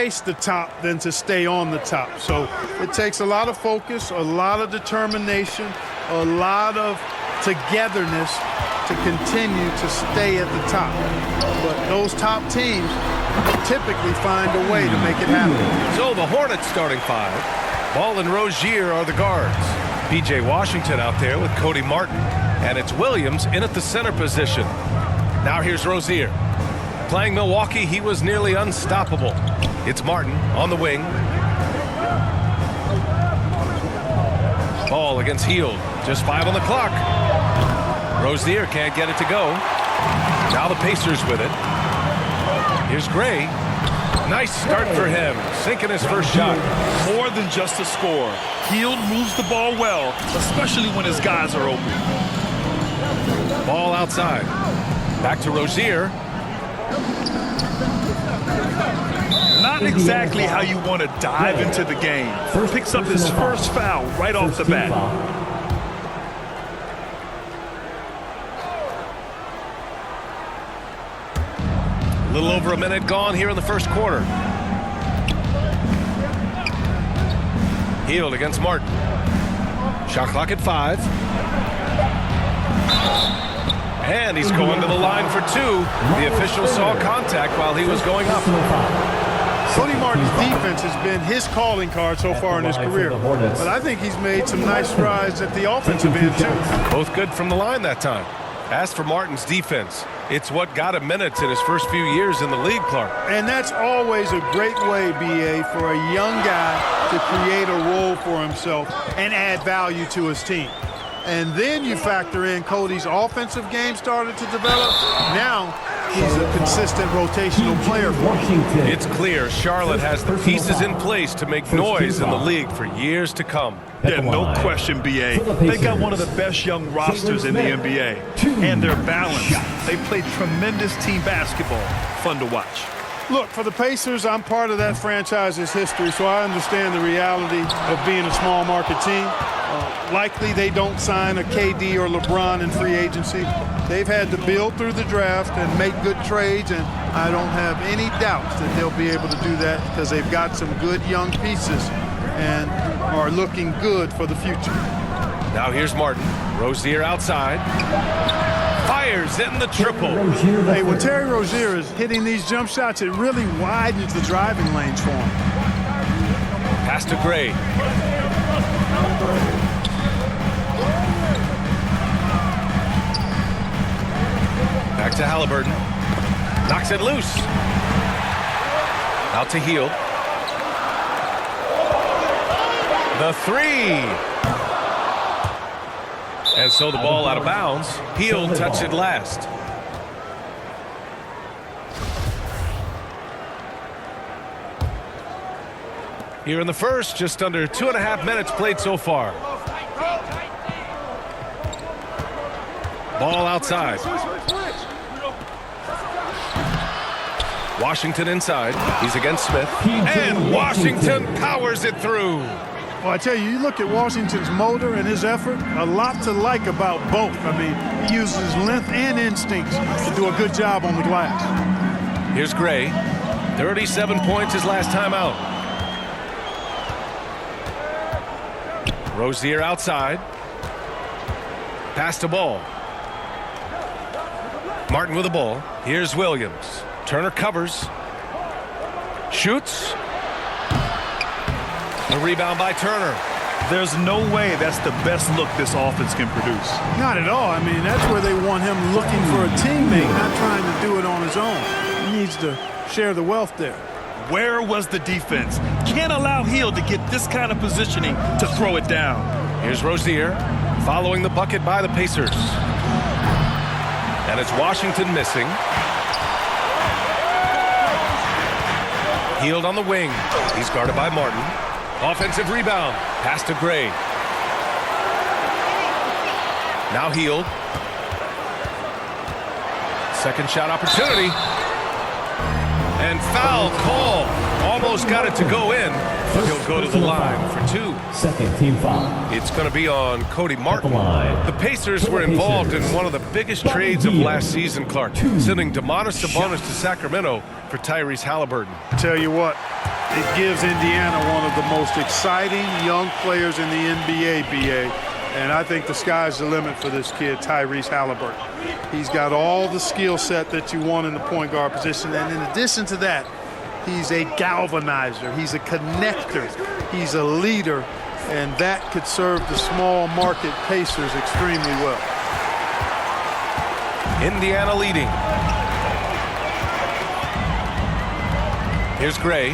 chase the top than to stay on the top. So it takes a lot of focus, a lot of determination, a lot of togetherness to continue to stay at the top. But those top teams typically find a way to make it happen. So the Hornets starting five. Ball and Rozier are the guards. P.J. Washington out there with Cody Martin. And it's Williams in at the center position. Now here's Rozier. Playing Milwaukee, he was nearly unstoppable. It's Martin on the wing. Ball against Hield. Just 5 on the clock. Rozier can't get it to go. Now the Pacers with it. Here's Gray. Nice start for him. Sinking his first shot. More than just a score. Hield moves the ball well, especially when his guys are open. Ball outside. Back to Rozier. Not exactly how you want to dive into the game. Picks up his first foul right off the bat. A little over a minute gone here in the first quarter. Hield against Martin. Shot clock at 5. And he's going to the line for 2. The official saw contact while he was going up. Cody Martin's defense has been his calling card so far in his career. But I think he's made some nice strides at the offensive end, too. Both good from the line that time. As for Martin's defense, it's what got him minutes in his first few years in the league, Clark. And that's always a great way, B.A., for a young guy to create a role for himself and add value to his team. And then you factor in Cody's offensive game started to develop. Now he's a consistent rotational player for Washington. It's clear Charlotte has the pieces in place to make noise in the league for years to come. Yeah, no question, B.A. They got one of the best young rosters in the NBA. And they're balanced. They play tremendous team basketball. Fun to watch. Look, for the Pacers, I'm part of that franchise's history, so I understand the reality of being a small market team. Likely they don't sign a KD or LeBron in free agency. They've had to build through the draft and make good trades, and I don't have any doubts that they'll be able to do that because they've got some good young pieces and are looking good for the future. Now here's Martin. Rozier outside. Fires in the triple. Hey, when Terry Rozier is hitting these jump shots, it really widens the driving lanes for him. Pass to Gray. Back to Halliburton. Knocks it loose. Out to Hield. The 3. And so the ball out of bounds. Hield touched it last. Here in the first, just under 2.5 minutes played so far. Ball outside. Washington inside. He's against Smith. And Washington powers it through. Well, I tell you, you look at Washington's motor and his effort, a lot to like about both. I mean, he uses his length and instincts to do a good job on the glass. Here's Gray. 37 points his last time out. Rozier outside. Pass to Ball. Martin with the ball. Here's Williams. Turner covers. Shoots. The rebound by Turner. There's no way that's the best look this offense can produce. Not at all. I mean, that's where they want him looking for a teammate, not trying to do it on his own. He needs to share the wealth there. Where was the defense? Can't allow Hield to get this kind of positioning to throw it down. Here's Rozier following the bucket by the Pacers. And it's Washington missing. Hield on the wing. He's guarded by Martin. Offensive rebound. Pass to Gray. Now Hield. Second shot opportunity. And foul call. Almost got it to go in, but he'll go to the line for 2. Second team foul. It's going to be on Cody Martin. The Pacers were involved in one of the biggest trades of last season, Clark, sending Domantas Sabonis to Sacramento for Tyrese Halliburton. Tell you what, It gives Indiana one of the most exciting young players in the NBA, BA. And I think the sky's the limit for this kid, Tyrese Halliburton. He's got all the skill set that you want in the point guard position. And in addition to that, he's a galvanizer. He's a connector. He's a leader. And that could serve the small market Pacers extremely well. Indiana leading. Here's Gray,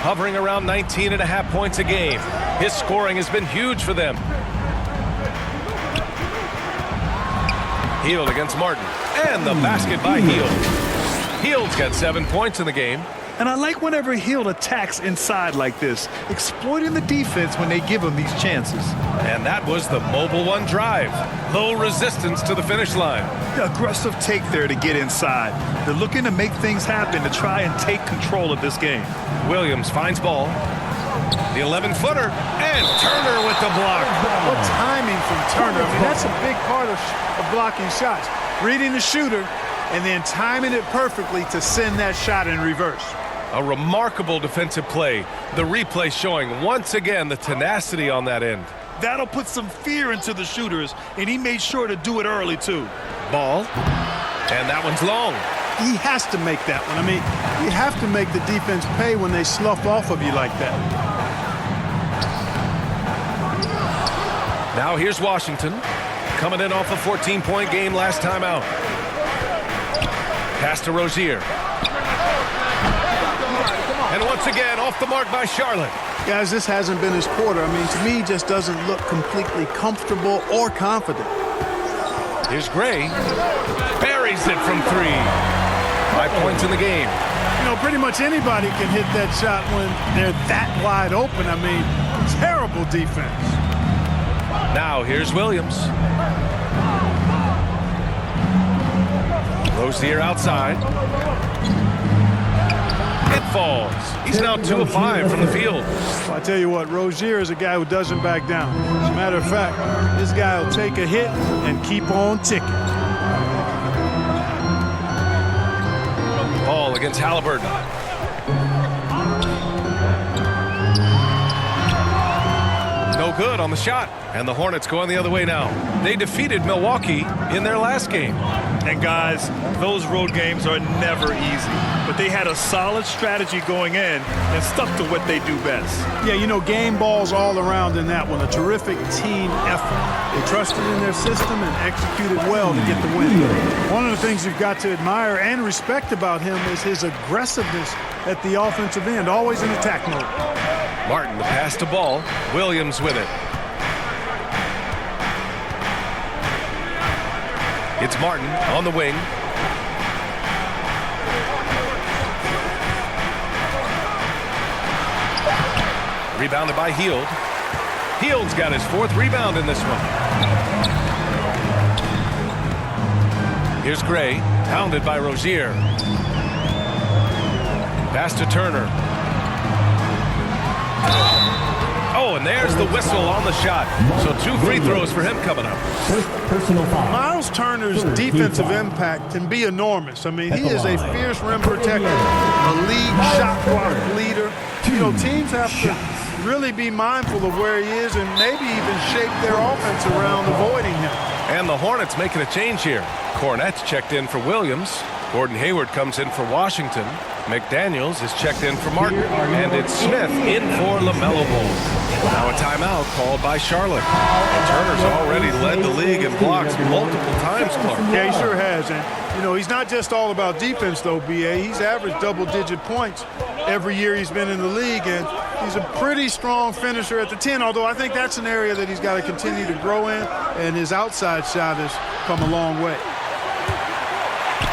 hovering around 19.5 points a game. His scoring has been huge for them. Hield against Martin, and the basket by Hield. Hield's got 7 points in the game. And I like whenever Hield attacks inside like this, exploiting the defense when they give him these chances. And that was the Mobile One drive. Low resistance to the finish line. The aggressive take there to get inside. They're looking to make things happen to try and take control of this game. Williams finds ball. The 11-footer, and Turner with the block. What timing from Turner. I mean, that's a big part of blocking shots. Reading the shooter and then timing it perfectly to send that shot in reverse. A remarkable defensive play. The replay showing once again the tenacity on that end. That'll put some fear into the shooters, and he made sure to do it early, too. Ball, and that one's long. He has to make that one. I mean, you have to make the defense pay when they slough off of you like that. Now here's Washington, coming in off a 14-point game last time out. Pass to Rozier. And once again, off the mark by Charlotte. Guys, this hasn't been his quarter. I mean, to me, he just doesn't look completely comfortable or confident. Here's Gray. Buries it from 3. 5 points in the game. You know, pretty much anybody can hit that shot when they're that wide open. I mean, terrible defense. Now here's Williams. Rozier outside. It falls. He's now 2 of 5 from the field. Well, I tell you what, Rozier is a guy who doesn't back down. As a matter of fact, this guy will take a hit and keep on ticking. Ball against Halliburton. No good on the shot. And the Hornets going the other way now. They defeated Milwaukee in their last game. And guys, those road games are never easy. But they had a solid strategy going in and stuck to what they do best. Yeah, you know, game balls all around in that one. A terrific team effort. They trusted in their system and executed well to get the win. One of the things you've got to admire and respect about him is his aggressiveness at the offensive end, always in attack mode. Martin, the pass to Ball. Williams with it. It's Martin on the wing. Rebounded by Hield. Hield's got his 4th rebound in this one. Here's Gray, pounded by Rozier. Pass to Turner. Oh, and there's the whistle on the shot. So 2 free throws for him coming up. Personal foul. Miles Turner's defensive impact can be enormous. I mean, he is a fierce rim protector, a league shot block leader. You know, teams have to really be mindful of where he is and maybe even shape their offense around avoiding him. And the Hornets making a change here. Cornette's checked in for Williams. Gordon Hayward comes in for Washington. McDaniels is checked in for Martin. And it's Smith in for LaMelo Ball. Now a timeout called by Charlotte. Turner's already led the league in blocks multiple times, Clark. Yeah, he sure has. And, you know, he's not just all about defense, though, B.A. He's averaged double-digit points every year he's been in the league. And he's a pretty strong finisher at the 10, although I think that's an area that he's got to continue to grow in. And his outside shot has come a long way.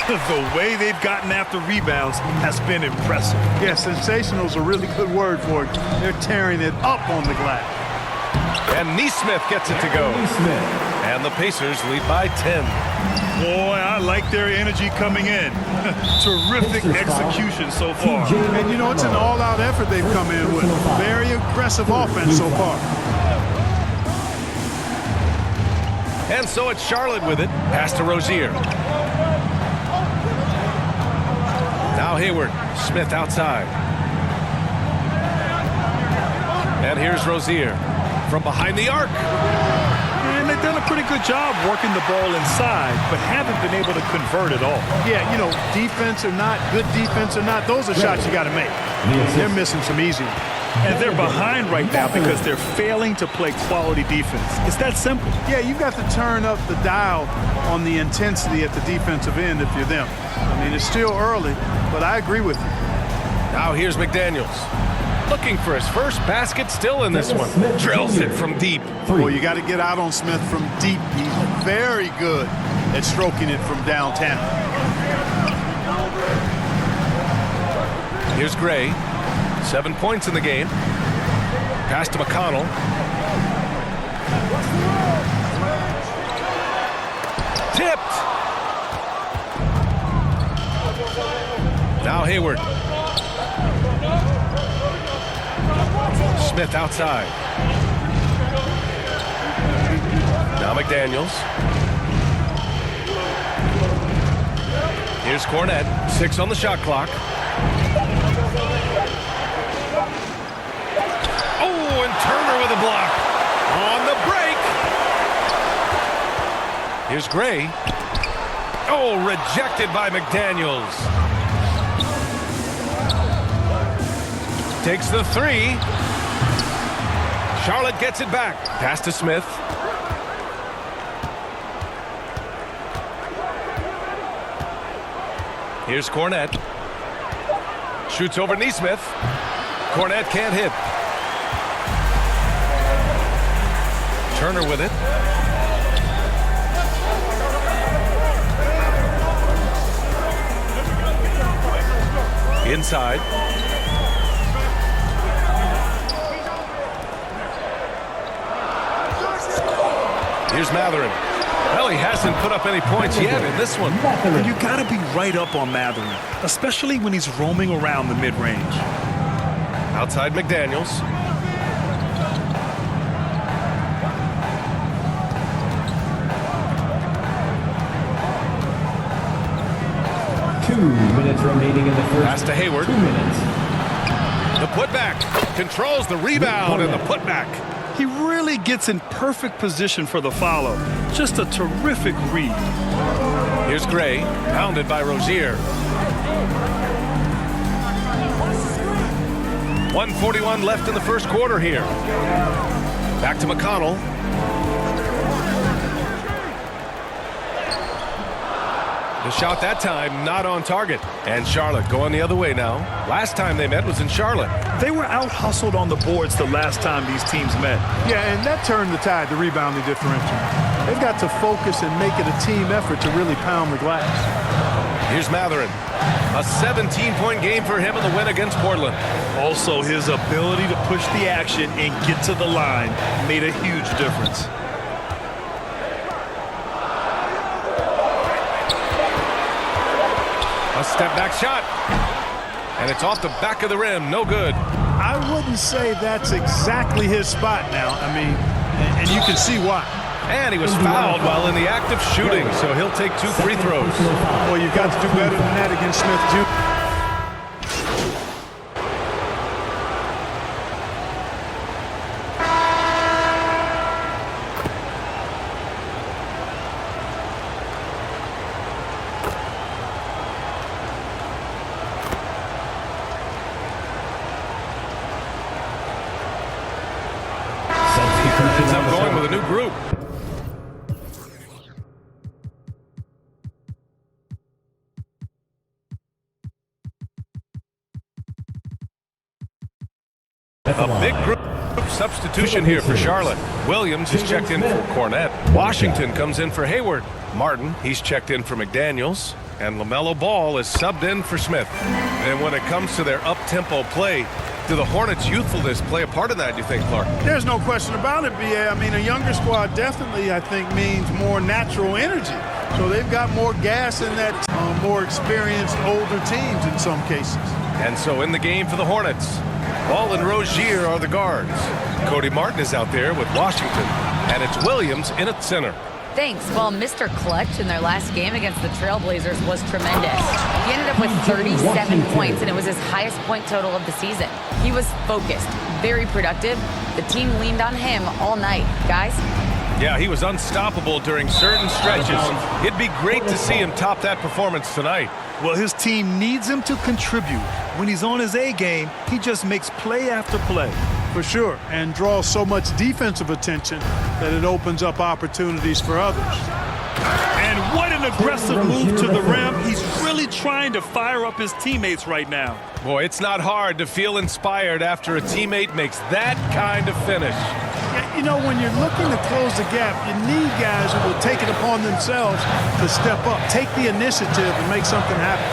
The way they've gotten after rebounds has been impressive. Yeah, sensational is a really good word for it. They're tearing it up on the glass. And Neesmith gets it to go. And the Pacers lead by 10. Boy, I like their energy coming in. Terrific execution so far. And, you know, it's an all-out effort they've come in with. Very aggressive offense so far. And so it's Charlotte with it. Pass to Rozier. Now Hayward. Smith outside. And here's Rozier from behind the arc. And they've done a pretty good job working the ball inside, but haven't been able to convert at all. Yeah, you know, defense or not, good defense or not, those are shots you got to make. They're missing some easy ones. And they're behind right now because they're failing to play quality defense. It's that simple. Yeah, you've got to turn up the dial on the intensity at the defensive end if you're them. I mean, it's still early, but I agree with you. Now here's McDaniels. Looking for his first basket still in this one. Drills it from deep. Well, you got to get out on Smith from deep. He's very good at stroking it from downtown. Here's Gray. 7 points in the game. Pass to McConnell. Tipped. Now Hayward. Smith outside. Now McDaniels. Here's Cornette. 6 on the shot clock. Oh, and Turner with a block. On the break. Here's Gray. Oh, rejected by McDaniels. Takes the 3. Charlotte gets it back. Pass to Smith. Here's Cornette. Shoots over Nesmith. Cornette can't hit. Turner with it. Inside. Here's Mathurin. Well, he hasn't put up any points yet in this one. And you got to be right up on Mathurin, especially when he's roaming around the mid-range. Outside McDaniels. Minutes remaining in the first. Pass to Hayward. 2 minutes. The putback. Controls the rebound and the putback. He really gets in perfect position for the follow. Just a terrific read. Here's Gray, pounded by Rozier. 1:41 left in the first quarter here. Back to McConnell. The shot that time not on target. And Charlotte going the other way now. Last time they met was in Charlotte. They were out-hustled on the boards the last time these teams met. Yeah, and that turned the tide, the rebounding differential. They've got to focus and make it a team effort to really pound the glass. Here's Mathurin. A 17-point game for him in the win against Portland. Also, his ability to push the action and get to the line made a huge difference. A step-back shot. And it's off the back of the rim. No good. I wouldn't say that's exactly his spot now. I mean, and you can see why. And he was fouled while in the act of shooting, so he'll take 2 free throws. Well, you've got to do better than that against Smith, too. Ends up going with a new group. A big group substitution here for Charlotte. Williams is checked in for Cornette. Washington comes in for Hayward. Martin, he's checked in for McDaniels. And LaMelo Ball is subbed in for Smith. And when it comes to their up-tempo play, do the Hornets' youthfulness play a part of that, you think, Clark? There's no question about it, B.A. I mean, a younger squad definitely, I think, means more natural energy. So they've got more gas in that more experienced, older teams in some cases. And so in the game for the Hornets, Ball and Rozier are the guards. Cody Martin is out there with Washington. And it's Williams in at center. Thanks. Well, Mr. Clutch in their last game against the Trailblazers was tremendous. He ended up with 37 points, and it was his highest point total of the season. He was focused, very productive, The team leaned on him all night. Guys? Yeah, he was unstoppable during certain stretches. It'd be great to see him top that performance tonight. Well, his team needs him to contribute. When he's on his A game, he just makes play after play. For sure, and draws so much defensive attention that it opens up opportunities for others. And what an aggressive move to the rim. He's really trying to fire up his teammates right now. Boy, it's not hard to feel inspired after a teammate makes that kind of finish. Yeah, you know, when you're looking to close the gap, you need guys who will take it upon themselves to step up, take the initiative, and make something happen.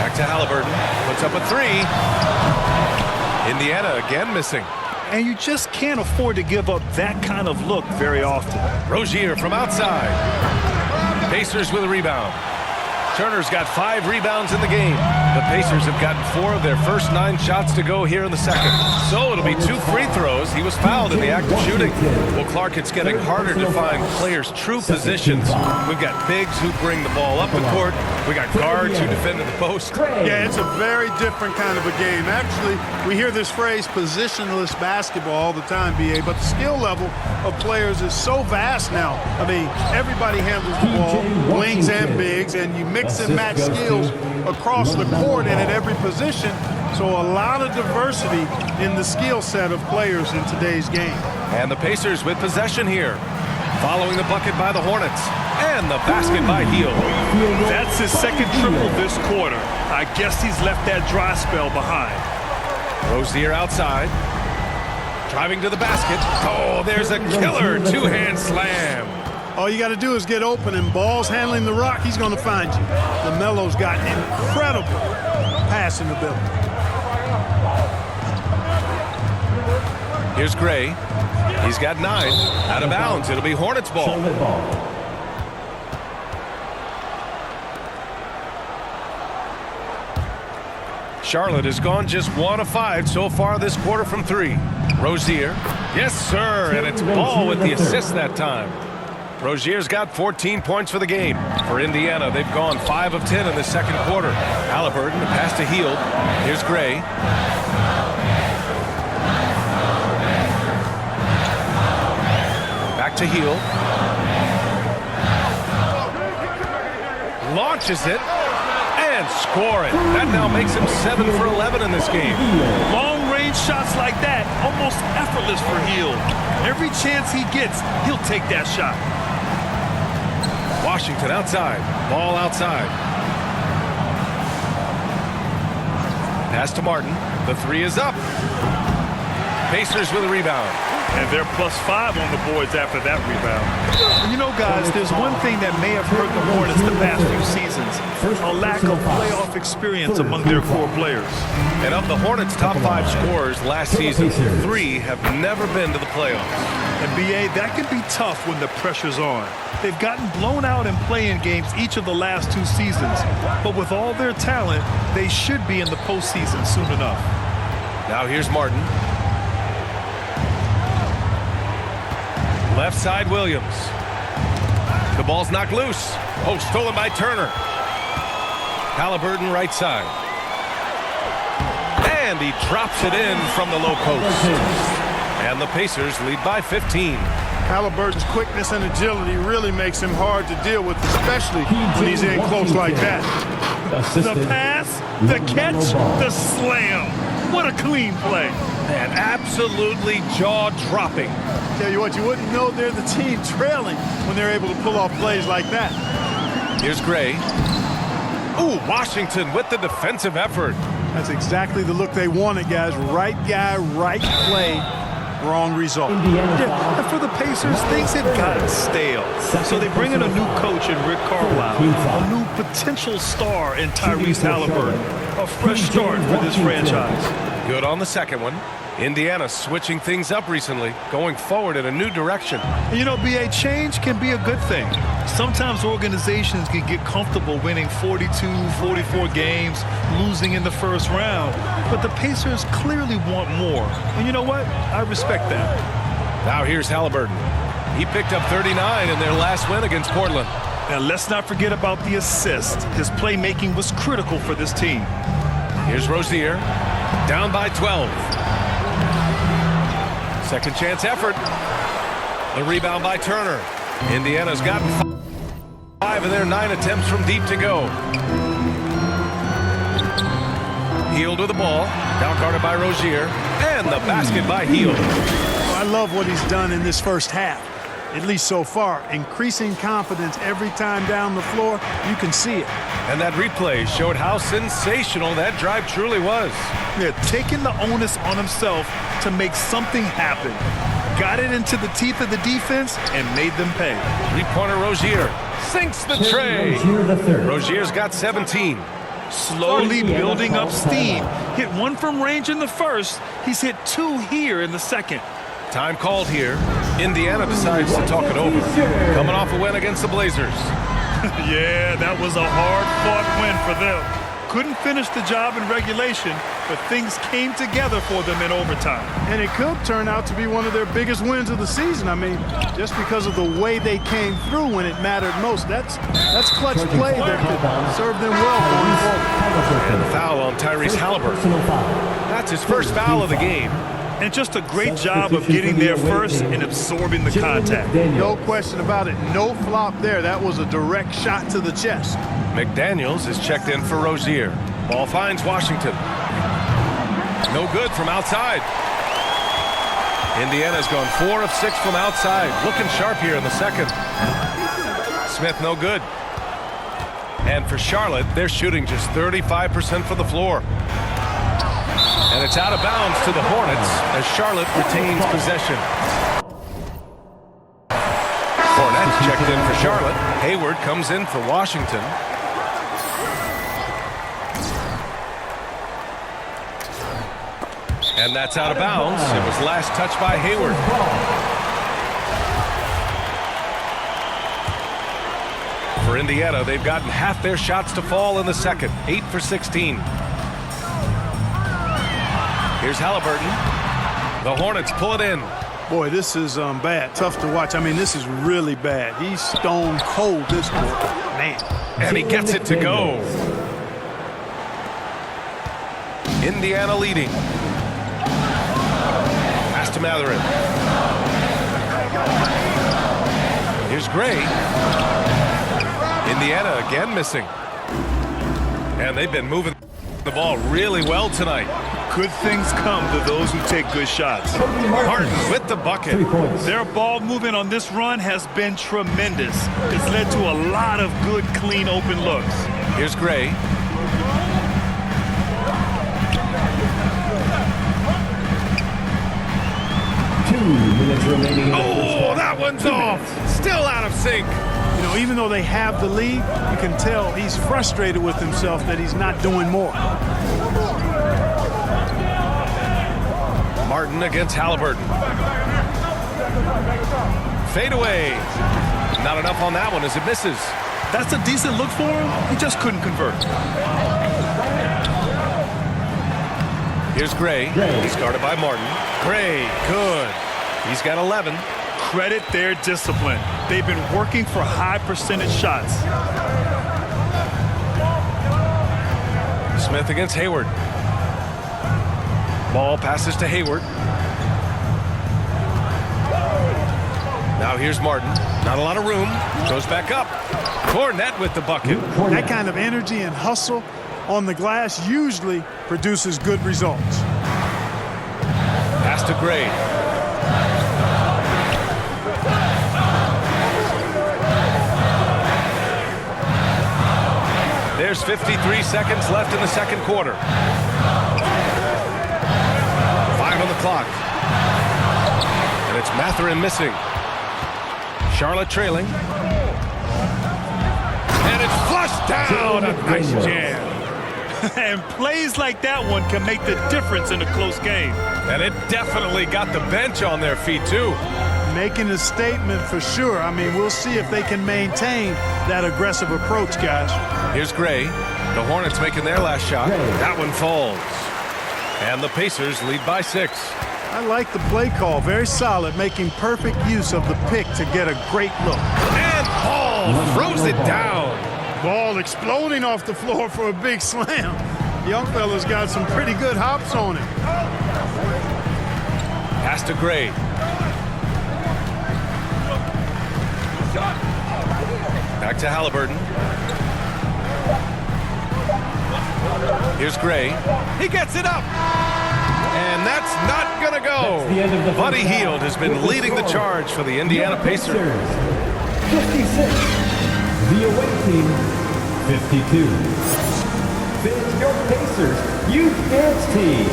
Back to Halliburton. Puts up a three. Indiana again missing. And you just can't afford to give up that kind of look very often. Rozier from outside. Pacers with a rebound. Turner's got 5 rebounds in the game. The Pacers have gotten 4 of their first 9 shots to go here in the second. So it'll be 2 free throws. He was fouled in the act of shooting. Well, Clark, it's getting harder to find players' true positions. We've got bigs who bring the ball up the court. We got guards who defend at the post. Yeah, it's a very different kind of a game. Actually, we hear this phrase positionless basketball all the time, BA, but the skill level of players is so vast now. I mean, everybody handles the ball, wings and bigs, and you mix and match skills across the court and at every position. So a lot of diversity in the skill set of players in today's game. And the Pacers with possession here. Following the bucket by the Hornets. And the basket by Hield. That's his second triple this quarter. I guess he's left that dry spell behind. Rozier outside. Driving to the basket. Oh, there's a killer two-hand slam. All you got to do is get open, and Ball's handling the rock, he's going to find you. LaMelo's got incredible passing ability. Here's Gray. He's got 9. Out of bounds. It'll be Hornets ball. Charlotte has gone just 1 of 5 so far this quarter from 3. Rozier. Yes, sir. And it's Ball with the assist that time. Rozier's got 14 points for the game. For Indiana, they've gone 5 of 10 in the second quarter. Halliburton, the pass to Hield. Here's Gray. Back to Hield. Launches it and scoring. That now makes him 7 for 11 in this game. Long-range shots like that, almost effortless for Hield. Every chance he gets, he'll take that shot. Washington outside. Ball outside. Pass to Martin. The 3 is up. Pacers with a rebound. And they're +5 on the boards after that rebound. You know, guys, there's one thing that may have hurt the Hornets the past few seasons. A lack of playoff experience among their core players. And of the Hornets' top 5 scorers last season, 3 have never been to the playoffs. And BA, that can be tough when the pressure's on. They've gotten blown out in play-in games each of the last 2 seasons. But with all their talent, they should be in the postseason soon enough. Now here's Martin. Left side, Williams. The ball's knocked loose. Oh, stolen by Turner. Halliburton right side. And he drops it in from the low post. And the Pacers lead by 15. Halliburton's quickness and agility really makes him hard to deal with, especially when he's in close like that. The pass, the catch, the slam. What a clean play. And absolutely jaw-dropping. Tell you what, you wouldn't know they're the team trailing when they're able to pull off plays like that. Here's Gray. Ooh, Washington with the defensive effort. That's exactly the look they wanted, guys. Right guy, right play, wrong result. Yeah, and for the Pacers, things had gotten stale. So they bring in a new coach in Rick Carlisle, a new potential star in Tyrese Halliburton. A fresh start for this franchise. Good on the second one. Indiana switching things up recently, going forward in a new direction. You know, BA, change can be a good thing. Sometimes organizations can get comfortable winning 42, 44 games, losing in the first round. But the Pacers clearly want more. And you know what? I respect that. Now here's Halliburton. He picked up 39 in their last win against Portland. And let's not forget about the assist. His playmaking was critical for this team. Here's Rozier. Down by 12. Second chance effort. The rebound by Turner. Indiana's gotten 5 of their 9 attempts from deep to go. Hield with the ball. Down guarded by Rozier. And the basket by Hield. I love what he's done in this first half, at least so far. Increasing confidence every time down the floor. You can see it. And that replay showed how sensational that drive truly was. Yeah, taking the onus on himself to make something happen. Got it into the teeth of the defense and made them pay. Three-pointer Rozier sinks the tray. Rozier's got 17. Slowly building up steam. Hit 1 from range in the first. He's hit 2 here in the second. Time called here. Indiana decides to talk it over. Coming off a win against the Blazers. Yeah, that was a hard-fought win for them. Couldn't finish the job in regulation, but things came together for them in overtime. And it could turn out to be one of their biggest wins of the season. I mean, just because of the way they came through when it mattered most. That's clutch play that could serve them well going forward. And a foul on Tyrese Halliburton. That's his first foul of the game. And just a great job of getting there first and absorbing the contact. No question about it. No flop there. That was a direct shot to the chest. McDaniels is checked in for Rozier. Ball finds Washington. No good from outside. Indiana's gone 4 of 6 from outside. Looking sharp here in the second. Smith no good. And for Charlotte, they're shooting just 35% from the floor. And it's out of bounds to the Hornets as Charlotte retains possession. Hornets checked in for Charlotte. Hayward comes in for Washington. And that's out of bounds. It was last touched by Hayward. For Indiana, they've gotten half their shots to fall in the second. 8 for 16. Here's Halliburton. The Hornets pull it in. Boy, this is bad. Tough to watch. I mean, this is really bad. He's stone cold this quarter. Man. And he gets it to go. Indiana leading. Pass to Mathurin. Here's Gray. Indiana again missing. And they've been moving the ball really well tonight. Good things come to those who take good shots. Martin with the bucket. Their ball movement on this run has been tremendous. It's led to a lot of good, clean, open looks. Here's Gray. Oh, that one's off. Still out of sync. You know, even though they have the lead, you can tell he's frustrated with himself that he's not doing more. Martin against Halliburton. Fade away. Not enough on that one as it misses. That's a decent look for him. He just couldn't convert. Here's Gray. He's guarded by Martin. Gray, good. He's got 11. Credit their discipline. They've been working for high percentage shots. Smith against Hayward. Ball passes to Hayward. Now here's Martin. Not a lot of room. Goes back up. Cornette with the bucket. That kind of energy and hustle on the glass usually produces good results. Pass to Gray. There's 53 seconds left in the second quarter. 5 on the clock. And it's Mathurin missing. Charlotte trailing. And it's flushed down. A nice jam. And plays like that one can make the difference in a close game. And it definitely got the bench on their feet, too. Making a statement for sure. I mean, we'll see if they can maintain that aggressive approach, guys. Here's Gray. The Hornets making their last shot. That one falls. And the Pacers lead by 6. I like the play call. Very solid, making perfect use of the pick to get a great look. And Paul throws it down. Ball exploding off the floor for a big slam. Young fella's got some pretty good hops on him. Pass to Gray. Back to Halliburton. Here's Gray. He gets it up. And that's not going to go. Buddy Hield has been leading the charge for the Indiana Pacers. 56. The away team, 52. Fans, your Pacers Youth Dance Team.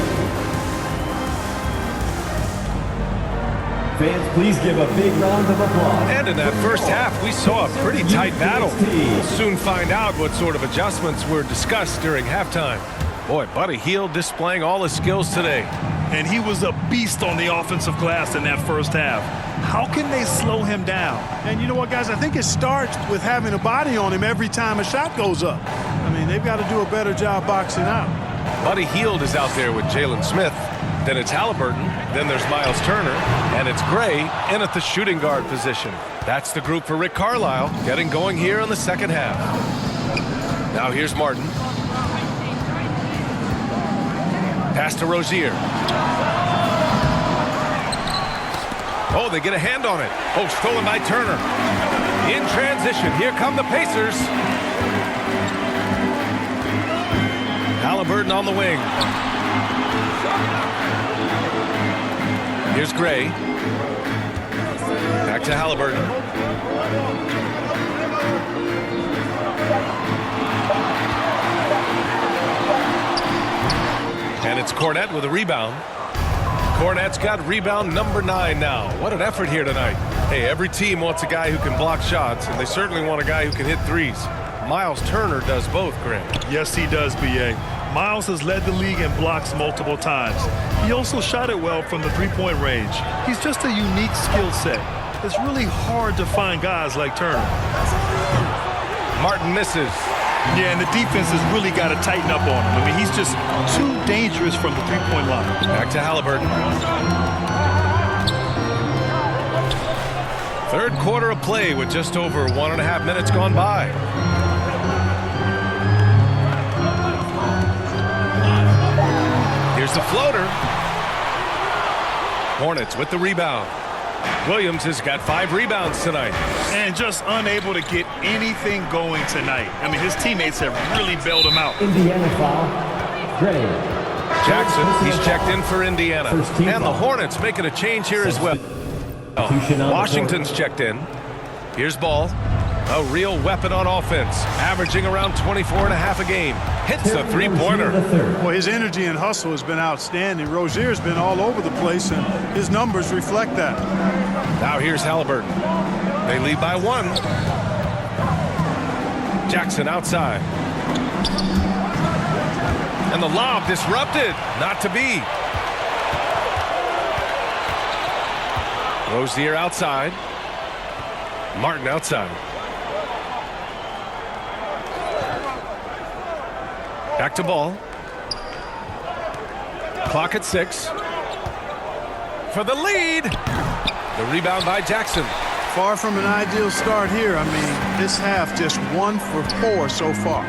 Fans, please give a big round of applause. And in that first half, we saw a pretty tight battle. We'll soon find out what sort of adjustments were discussed during halftime. Boy, Buddy Hield displaying all his skills today. And he was a beast on the offensive glass in that first half. How can they slow him down? And you know what, guys? I think it starts with having a body on him every time a shot goes up. I mean, they've got to do a better job boxing out. Buddy Hield is out there with Jalen Smith. Then it's Halliburton. Then there's Miles Turner. And it's Gray in at the shooting guard position. That's the group for Rick Carlisle getting going here in the second half. Now here's Martin. Pass to Rozier. Oh, they get a hand on it. Oh, stolen by Turner. In transition, here come the Pacers. Halliburton on the wing. Here's Gray. Back to Halliburton. And it's Cornette with a rebound. Cornette's got rebound number 9 now. What an effort here tonight. Hey, every team wants a guy who can block shots, and they certainly want a guy who can hit threes. Miles Turner does both, Grant. Yes, he does, B.A. Miles has led the league in blocks multiple times. He also shot it well from the three-point range. He's just a unique skill set. It's really hard to find guys like Turner. Martin misses. Yeah, and the defense has really got to tighten up on him. I mean, he's just too dangerous from the three-point line. Back to Halliburton. Third quarter of play with just over 1.5 minutes gone by. Here's the floater. Hornets with the rebound. Williams has got 5 rebounds tonight. And just unable to get anything going tonight. I mean, his teammates have really bailed him out. Indiana foul, Gray. Jackson, he's checked in for Indiana. And the Hornets making a change here as well. Washington's checked in. Here's Ball. A real weapon on offense, averaging around 24.5 a game. Hits a three-pointer. Well, his energy and hustle has been outstanding. Rozier's been all over the place, and his numbers reflect that. Now here's Halliburton. They lead by 1. Jackson outside. And the lob disrupted. Not to be. Rozier outside. Martin outside. Back to Ball. Clock at 6. For the lead. The rebound by Jackson. Far from an ideal start here. I mean, this half just 1 for 4 so far.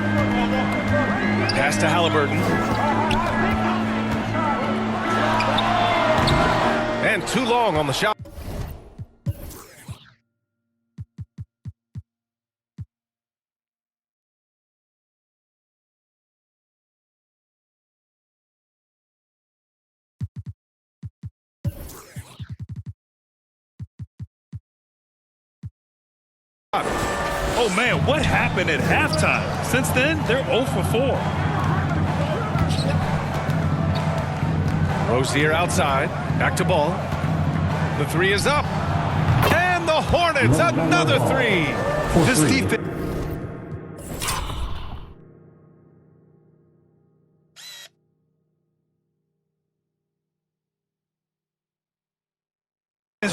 Pass to Halliburton. And too long on the shot. Oh, man, what happened at halftime? Since then, they're 0 for 4. Rozier outside. Back to Ball. The 3 is up. And the Hornets, another 3. This defense.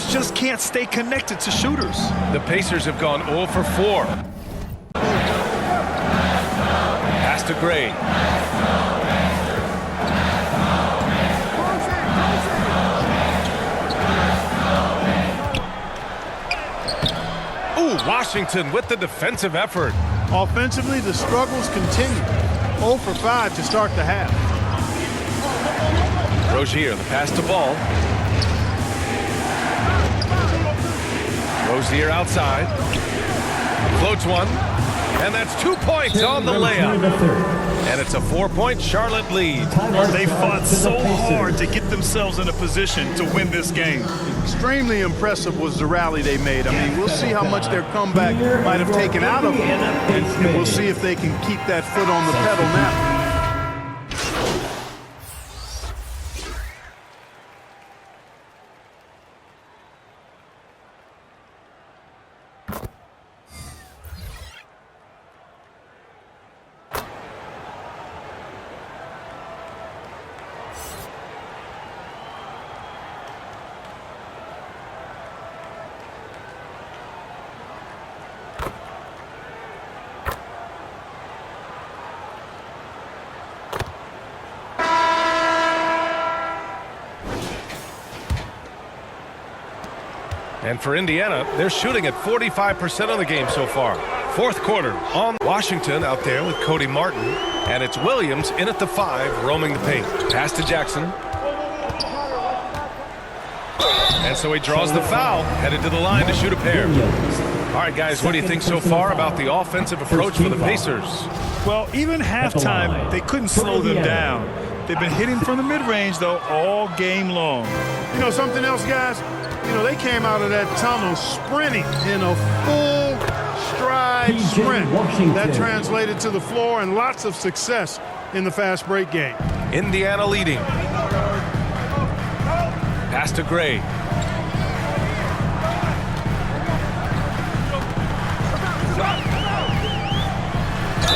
Just can't stay connected to shooters. The Pacers have gone 0 for 4. Pass to Gray. Ooh, Washington with the defensive effort. Offensively, the struggles continue. 0 for 5 to start the half. Rozier, the pass to Ball. Rozier outside. Floats one. And that's 2 points on the layup. And it's a 4-point Charlotte lead. They fought so hard to get themselves in a position to win this game. Extremely impressive was the rally they made. I mean, we'll see how much their comeback might have taken out of them. And we'll see if they can keep that foot on the pedal now. And for Indiana, they're shooting at 45% of the game so far. Fourth quarter on Washington out there with Cody Martin. And it's Williams in at the 5, roaming the paint. Pass to Jackson. And so he draws the foul, headed to the line to shoot a pair. All right, guys, what do you think so far about the offensive approach for the Pacers? Well, even halftime, they couldn't slow them down. They've been hitting from the mid-range, though, all game long. You know something else, guys? You know, they came out of that tunnel sprinting in a full stride sprint. That translated to the floor and lots of success in the fast break game. Indiana leading. Pass to Gray.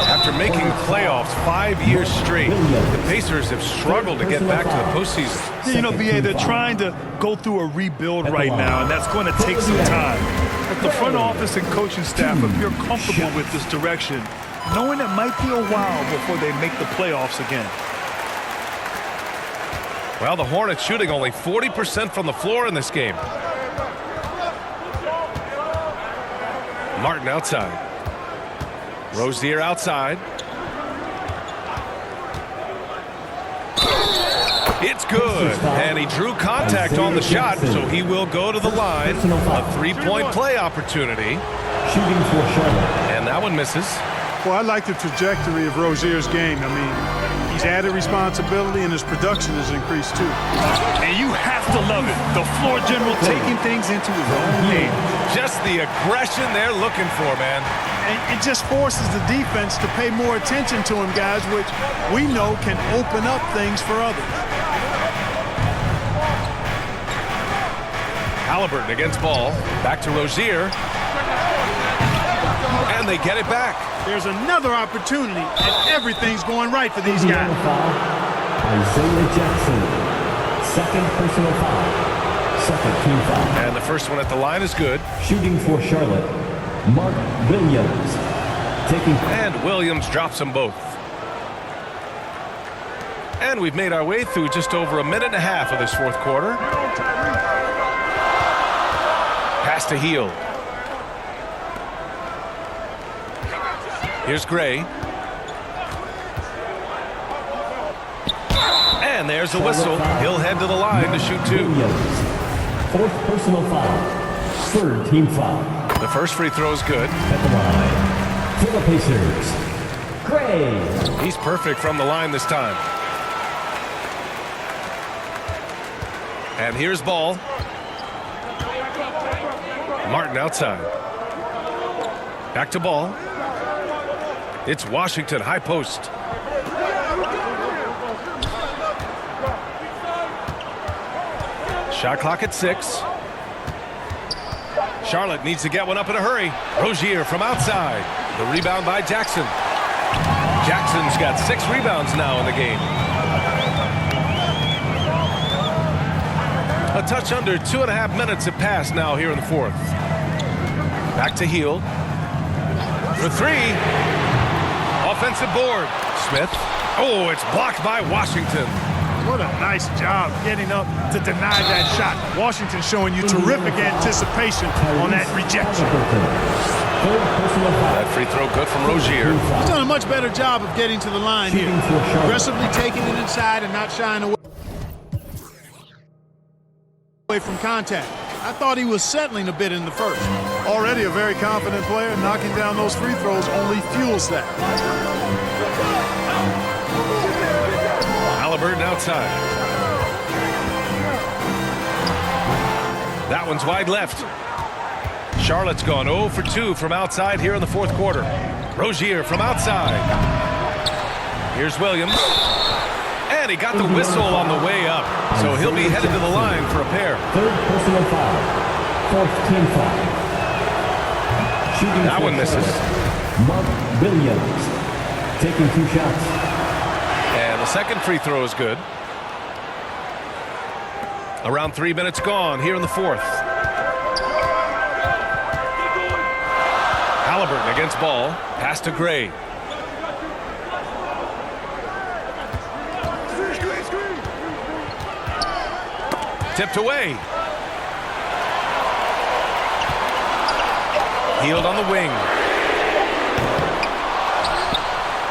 After making the playoffs 5 years straight, the Pacers have struggled to get back to the postseason. You know, B.A., they're trying to go through a rebuild right now, and that's going to take some time. But the front office and coaching staff appear comfortable with this direction, knowing it might be a while before they make the playoffs again. Well, the Hornets shooting only 40% from the floor in this game. Martin outside. Rozier outside. It's good. And he drew contact on the shot, so he will go to the line. A 3-point play opportunity. Shooting for Charlotte. And that one misses. Well, I like the trajectory of Rozier's game. I mean, he's added responsibility and his production has increased too. And you have to love it. The floor general taking things into his own game. Just the aggression they're looking for, man. And it just forces the defense to pay more attention to him, guys, which we know can open up things for others. Halliburton against Ball. Back to Rozier. And they get it back. There's another opportunity, and everything's going right for these guys. Isaiah Jackson. Second personal foul. Second team foul. And the first one at the line is good. Shooting for Charlotte. Mark Williams. And Williams drops them both. And we've made our way through just over a minute and a half of this fourth quarter. Pass to Hield. Here's Gray. And there's a whistle. He'll head to the line to shoot 2. Williams. Fourth personal foul. Third team foul. The first free throw is good. At the line. For the Pacers. Gray. He's perfect from the line this time. And here's Ball. Martin outside. Back to Ball. It's Washington, high post. Shot clock at 6. Charlotte needs to get one up in a hurry. Rozier from outside. The rebound by Jackson. Jackson's got 6 rebounds now in the game. A touch under 2.5 minutes have passed now here in the fourth. Back to Hield. For 3. Offensive board. Smith. Oh, it's blocked by Washington. What a nice job getting up to deny that shot. Washington showing you terrific anticipation on that rejection. Third personal foul. That free throw good from Rozier. He's done a much better job of getting to the line here. Shooting for Charlotte. Aggressively taking it inside and not shying away from contact. I thought he was settling a bit in the first. Already a very confident player. Knocking down those free throws only fuels that. Halliburton outside. That one's wide left. Charlotte's gone 0 for 2 from outside here in the fourth quarter. Rozier from outside. Here's Williams. And he got the whistle on the way up. So he'll be headed to the line for a pair. Third personal foul. Fourth team foul. Shooting That for one misses. Charlotte. Mark Williams taking 2 shots. And the second free throw is good. Around 3 minutes gone here in the fourth. Halliburton against ball. Pass to Gray. Tipped away. Healed on the wing.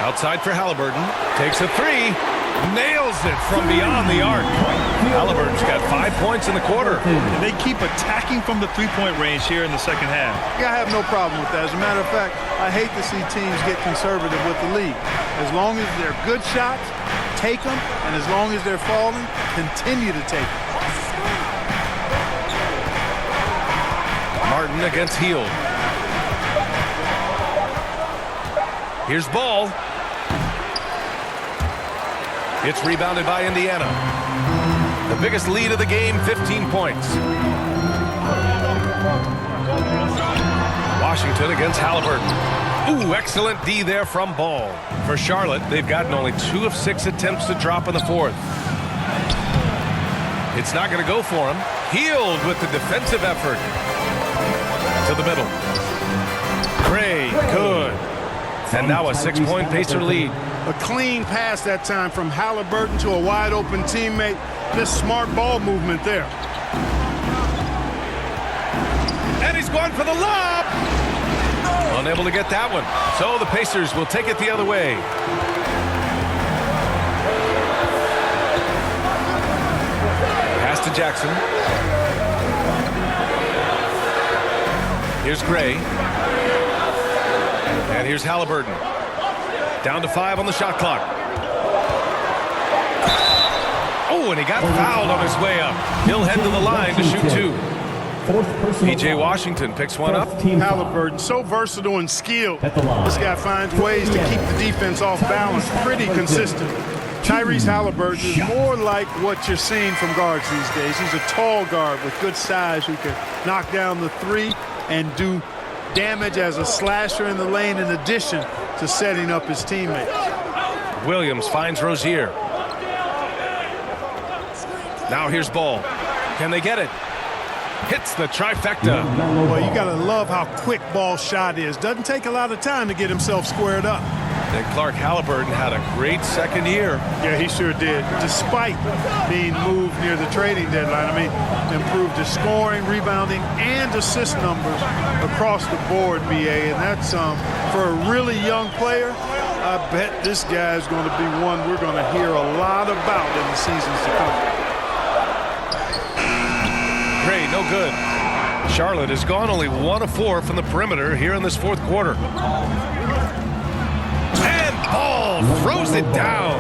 Outside for Halliburton. Takes a three. Nails it from beyond the arc. Halliburton's got 5 points in the quarter. And they keep attacking from the three-point range here in the second half. Yeah, I have no problem with that. As a matter of fact, I hate to see teams get conservative with the lead. As long as they're good shots, take them. And as long as they're falling, continue to take them. Martin against Hield. Here's Ball. It's rebounded by Indiana. The biggest lead of the game, 15 points. Washington against Halliburton. Ooh, excellent D there from Ball. For Charlotte, they've gotten only 2 of 6 attempts to drop in the fourth. It's not going to go for him. Hield with the defensive effort. To the middle. Gray, good. And now a 6-point Pacer lead. A clean pass that time from Halliburton to a wide open teammate. Just smart ball movement there. And he's going for the lob. Unable to get that one. So the Pacers will take it the other way. Pass to Jackson. Here's Gray. And here's Halliburton. Down to 5 on the shot clock. Oh, and he got fouled on his way up. He'll head to the line to shoot 2. Fourth personal P.J. foul. Washington picks one up. Fourth team foul. Halliburton, so versatile and skilled. At the line. This guy finds ways to keep the defense off balance pretty consistent. Tyrese Halliburton is more like what you're seeing from guards these days. He's a tall guard with good size who can knock down the three and do damage as a slasher in the lane in addition to setting up his teammates. Williams finds Rozier. Now here's Ball. Can they get it? Hits the trifecta. Well, you gotta love how quick Ball's shot is. Doesn't take a lot of time to get himself squared up. And Clark Halliburton had a great second year. Yeah, he sure did. Despite being moved near the trading deadline, I mean, improved his scoring, rebounding, and assist numbers across the board, BA. And that's for a really young player. I bet this guy is going to be one we're going to hear a lot about in the seasons to come. Gray, no good. Charlotte has gone only 1 of 4 from the perimeter here in this fourth quarter. And Ball throws it down.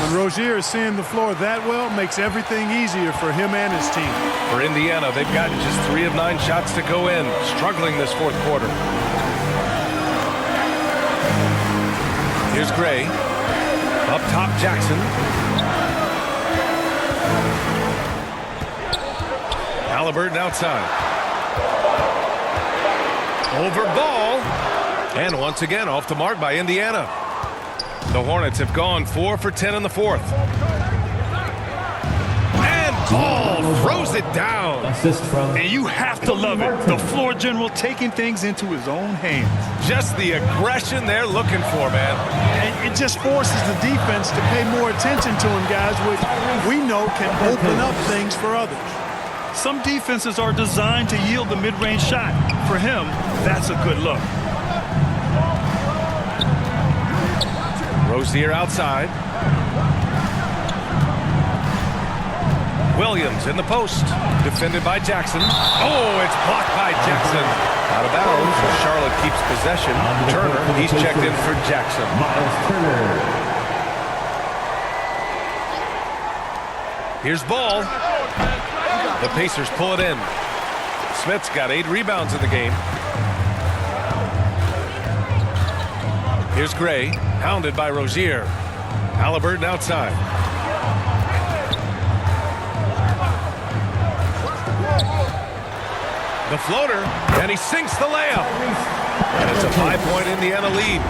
When Rozier is seeing the floor that well, makes everything easier for him and his team. For Indiana, they've gotten just 3 of 9 shots to go in, struggling this fourth quarter. Here's Gray. Up top, Jackson. Halliburton outside. Over Ball. And once again, off the mark by Indiana. The Hornets have gone 4 for 10 in the fourth. And Ball throws it down. Assist from. And you have to love it. The floor general taking things into his own hands. Just the aggression they're looking for, man. And it just forces the defense to pay more attention to him, guys, which we know can open up things for others. Some defenses are designed to yield the mid-range shot. For him, that's a good look. Rozier outside. Williams in the post. Defended by Jackson. Oh, it's blocked by Jackson. Out of bounds. Charlotte keeps possession. Turner, he's checked in for Jackson. Miles Turner. Here's Ball. The Pacers pull it in. Smith's got 8 rebounds in the game. Here's Gray, hounded by Rozier. Halliburton outside. The floater, and he sinks the layup. And it's a 5-point Indiana lead.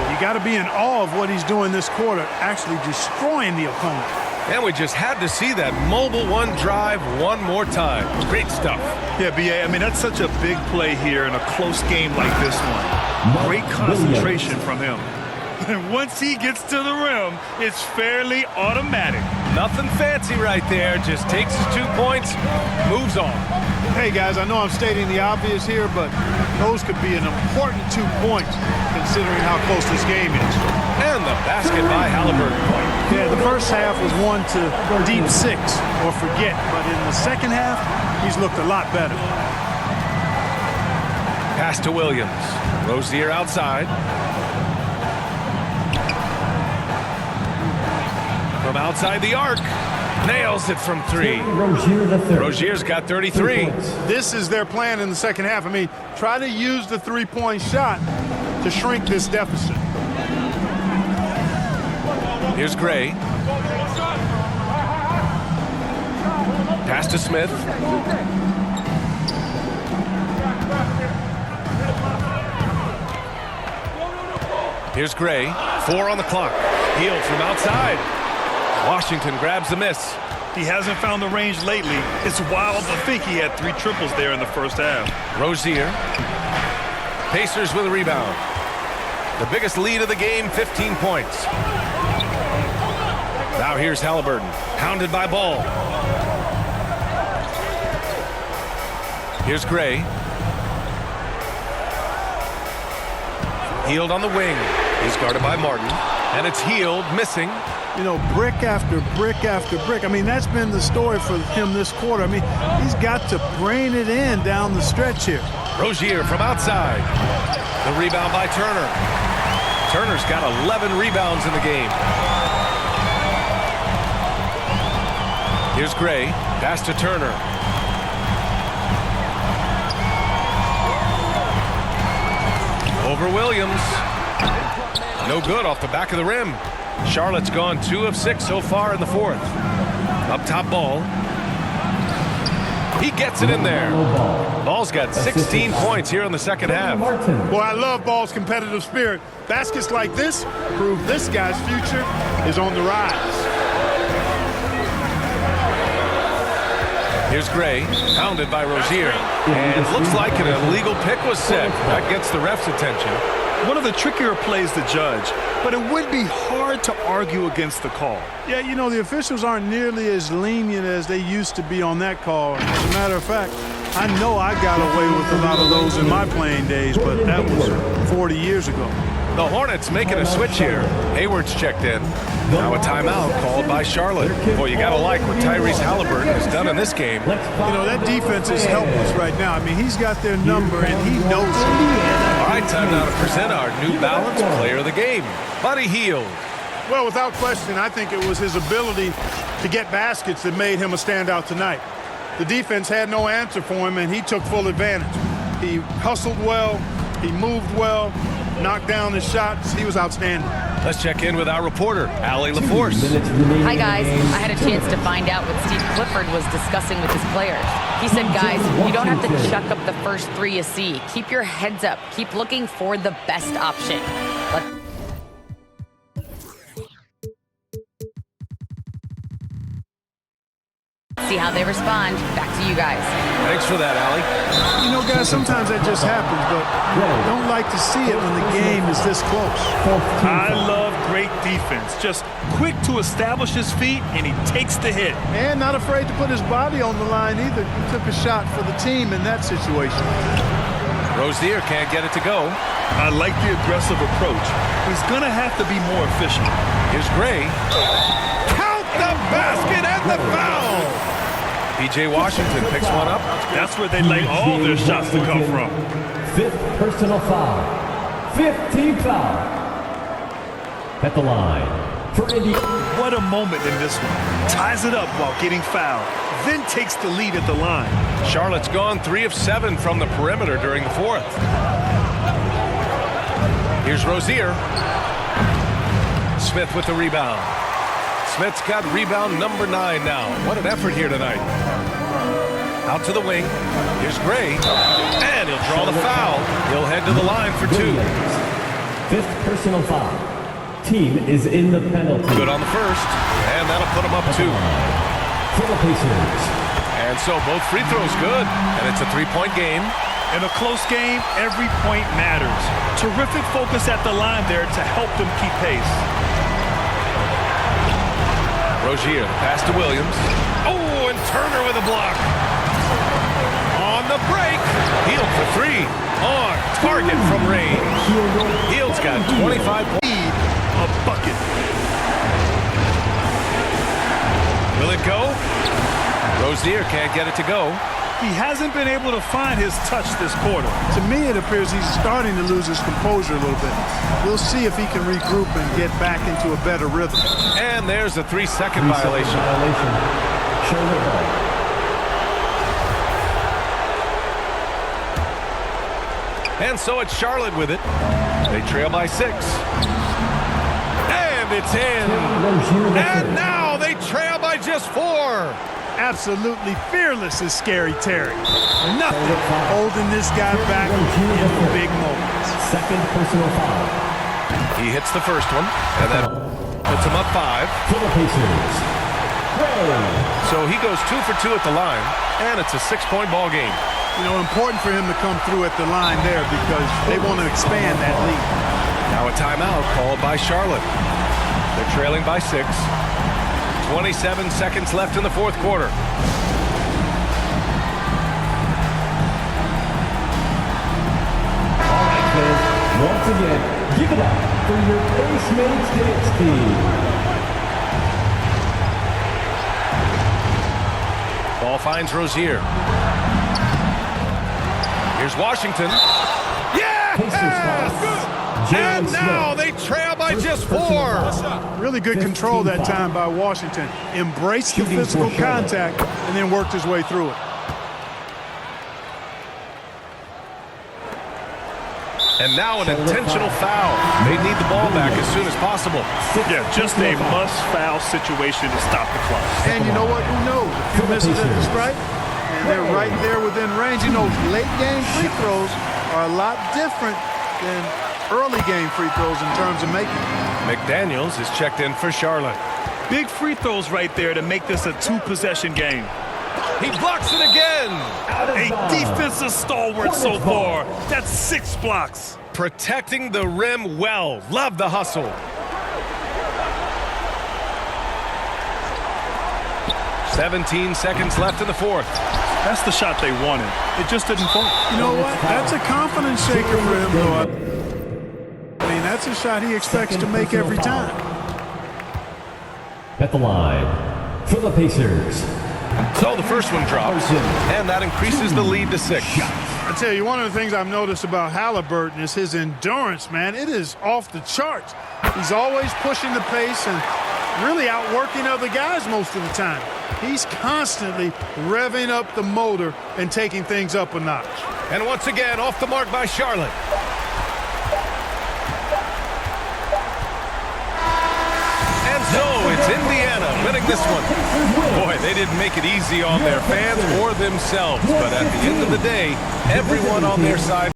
You got to be in awe of what he's doing this quarter, actually destroying the opponent. And we just had to see that mobile one drive one more time. Great stuff. Yeah, B.A., I mean, that's such a big play here in a close game like this one. Great concentration from him. And once he gets to the rim, it's fairly automatic. Nothing fancy right there. Just takes his 2 points, moves on. Hey, guys, I know I'm stating the obvious here, but those could be an important 2 points considering how close this game is. And the basket by Halliburton. Yeah, the first half was one to deep 6 or forget, but in the second half, he's looked a lot better. Pass to Williams. Rozier outside. From outside the arc. Nails it from 3. Rozier the third. Rozier's got 33. This is their plan in the second half. I mean, try to use the three-point shot to shrink this deficit. Here's Gray. Pass to Smith. Here's Gray. 4 on the clock. Hield from outside. Washington grabs the miss. He hasn't found the range lately. It's wild to think he had 3 triples there in the first half. Rozier. Pacers with a rebound. The biggest lead of the game, 15 points. Now here's Halliburton, hounded by Ball. Here's Gray. Hield on the wing. He's guarded by Martin. And it's Hield missing. You know, brick after brick after brick. I mean, that's been the story for him this quarter. I mean, he's got to brain it in down the stretch here. Rozier from outside. The rebound by Turner. Turner's got 11 rebounds in the game. Here's Gray. Pass to Turner. Over Williams. No good off the back of the rim. Charlotte's gone 2 of 6 so far in the fourth. Up top Ball. He gets it in there. Ball's got 16 points here in the second half. Boy, I love Ball's competitive spirit. Baskets like this prove this guy's future is on the rise. Here's Gray, hounded by Rozier. And it looks like an illegal pick was set. That gets the ref's attention. One of the trickier plays to judge, but it would be hard to argue against the call. Yeah, you know, the officials aren't nearly as lenient as they used to be on that call. As a matter of fact, I know I got away with a lot of those in my playing days, but that was 40 years ago. The Hornets making a switch here. Hayward's checked in. Now a timeout called by Charlotte. Boy, you got to like what Tyrese Halliburton has done in this game. You know, that defense is helpless right now. I mean, he's got their number, and he knows it. All right, time now to present our New Balance Player of the Game, Buddy Hield. Well, without question, I think it was his ability to get baskets that made him a standout tonight. The defense had no answer for him, and he took full advantage. He hustled well, he moved well, knocked down his shots. He was outstanding. Let's check in with our reporter, Allie LaForce. Hi, guys. I had a chance to find out what Steve Clifford was discussing with his players. He said, guys, you don't have to chuck up the first 3 you see. Keep your heads up. Keep looking for the best option. See how they respond. Back to you guys. Thanks for that, Allie. You know, guys, sometimes that just happens, but you don't like to see it when the game is this close. I love great defense. Just quick to establish his feet, and he takes the hit. And not afraid to put his body on the line either. He took a shot for the team in that situation. Rozier can't get it to go. I like the aggressive approach. He's going to have to be more efficient. Here's Gray. Count the basket and the foul. P.J. Washington picks one up. That's where they like all their shots to come from. 5th personal foul. 15th foul. At the line for Indiana. What a moment in this one. Ties it up while getting fouled. Then takes the lead at the line. Charlotte's gone 3 of 7 from the perimeter during the fourth. Here's Rozier. Smith with the rebound. Smith's got rebound number 9 now. What an effort here tonight. Out to the wing. Here's Gray. And he'll draw the foul. He'll head to the line for 2. 5th personal foul. Team is in the penalty. Good on the first. And that'll put him up 2. For the Pacers. And so both free throws good. And it's a 3-point game. In a close game, every point matters. Terrific focus at the line there to help them keep pace. Rozier, pass to Williams. Oh, and Turner with a block. On the break. Hield for 3. On target from range. Hield's got 25 points. A bucket. Will it go? Rozier can't get it to go. He hasn't been able to find his touch this quarter. To me, it appears he's starting to lose his composure a little bit. We'll see if he can regroup and get back into a better rhythm. And there's a 3-second violation. Shoulder ball. And so it's Charlotte with it. They trail by 6. And it's in. And now they trail by just 4. Absolutely fearless is Scary Terry. Nothing holding this guy back in the big moments. 2nd personal foul. He hits the first one, and then puts him up 5. For the Pacers. Gray. So he goes 2 for 2 at the line, and it's a 6-point ball game. You know, important for him to come through at the line there because they want to expand that lead. Now a timeout called by Charlotte. They're trailing by 6. 27 seconds left in the fourth quarter. All right, fans. Once again, give it up for your Postmates dance team. Ball finds Rozier. Here's Washington. Yeah! Pacers foul. And now they trail by just 4. Really good control that time by Washington. Embraced the physical contact and then worked his way through it. And now an intentional foul. They need the ball back as soon as possible. Yeah, just a must-foul situation to stop the clock. And you know what? Who knows? A few misses at the strike, and they're right there within range. You know, late-game free throws are a lot different than early game free throws in terms of making. McDaniels is checked in for Charlotte. Big free throws right there to make this a 2-possession game. He blocks it again. A defensive stalwart so far. That's 6 blocks. Protecting the rim well. Love the hustle. 17 seconds left in the fourth. That's the shot they wanted. It just didn't fall. You know what? That's a confidence shaker for him, though. I mean, that's a shot he expects to make every time. At the line for the Pacers. So the first one drops, and that increases the lead to 6. I tell you, one of the things I've noticed about Halliburton is his endurance, man. It is off the charts. He's always pushing the pace and really outworking other guys most of the time. He's constantly revving up the motor and taking things up a notch. And once again, off the mark by Charlotte. And so it's Indiana winning this one. Boy, they didn't make it easy on their fans or themselves, but at the end of the day, everyone on their side